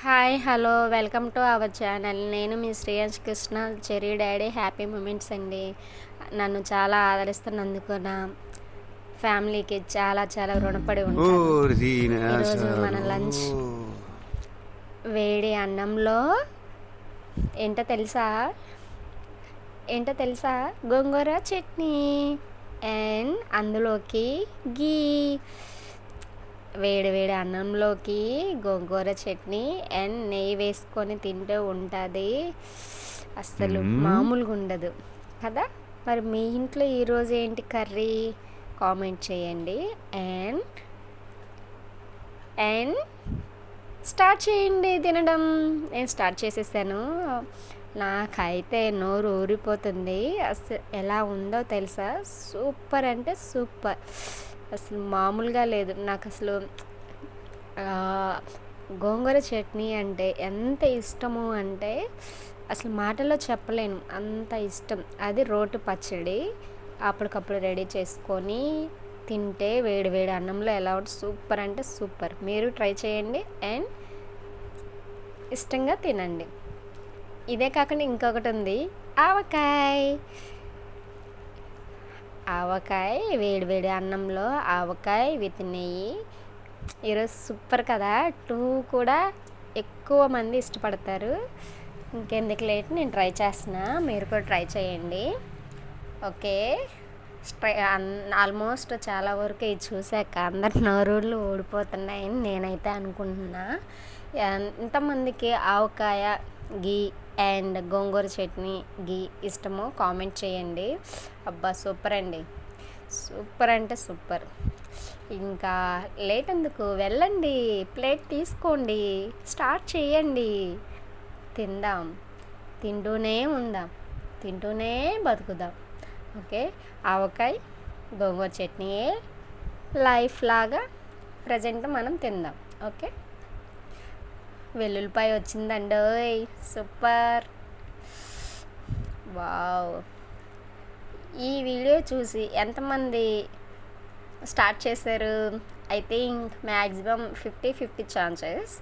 Hi hello welcome to our channel. నేను మీ Shreyans Krishna, Cherry Daddy Happy Moments అండి. నన్ను చాలా ఆదరిస్తున్నందుకు నా ఫ్యామిలీకి చాలా చాలా రుణపడి ఉంటాను. ఈరోజు మన లంచ్ వేడి అన్నంలో ఏంటో తెలుసా గోంగూర చట్నీ అండ్ అందులోకి గీ. వేడి వేడి అన్నంలోకి గోంగూర చట్నీ అండ్ నెయ్యి వేసుకొని తింటూ ఉంటుంది. అస్సలు మామూలుగా ఉండదు కదా. మరి మీ ఇంట్లో ఈరోజు ఏంటి కర్రీ కామెంట్ చేయండి అండ్ అండ్ స్టార్ట్ చేయండి తినడం. నేను స్టార్ట్ చేసేసాను. నాకైతే నోరు ఊరిపోతుంది. అసలు ఎలా ఉందో తెలుసా, సూపర్ అంటే సూపర్, అసలు మామూలుగా లేదు. నాకు అసలు గోంగూర చట్నీ అంటే ఎంత ఇష్టము అంటే అసలు మాటల్లో చెప్పలేను, అంత ఇష్టం. అది రోటి పచ్చడి అప్పటికప్పుడు రెడీ చేసుకొని తింటే వేడి వేడి అన్నంలో ఎలా ఉంటుంది, సూపర్ అంటే సూపర్. మీరు ట్రై చేయండి అండ్ ఇష్టంగా తినండి. ఇదే కాకుండా ఇంకొకటి ఉంది, ఆవకాయ వేడి వేడి అన్నంలో ఆవకాయ విత్ నెయ్యి. ఈరోజు సూపర్ కదా. 2 కూడా ఎక్కువ మంది ఇష్టపడతారు. ఇంకెందుకు లేట్, నేను ట్రై చేస్తున్నా, మీరు కూడా ట్రై చేయండి. ఓకే, ఆల్మోస్ట్ చాలా వరకు ఇది చూశాక అందరి నోరుళ్ళు ఊడిపోతున్నాయని నేనైతే అనుకుంటున్నా. ఎంతమందికి ఆవకాయ గీ అండ్ గోంగూర చట్నీ గీ ఇష్టమో కామెంట్ చేయండి. అబ్బా సూపర్ అండి, సూపర్ అంటే సూపర్. ఇంకా లేట్ ఎందుకు, వెళ్ళండి, ప్లేట్ తీసుకోండి, స్టార్ట్ చేయండి, తిందాం, తింటూనే ఉందాం, తింటూనే బతుకుదాం. ఓకే, ఆవకాయ గోంగూర చట్నీయే లైఫ్ లాగా ప్రజెంట్ మనం తిందాం. ఓకే, వెల్లుల్లిపాయ వచ్చిందండి, సూపర్, వావ్. ఈ వీడియో చూసి ఎంతమంది స్టార్ట్ చేశారు? I think maximum 50-50 chances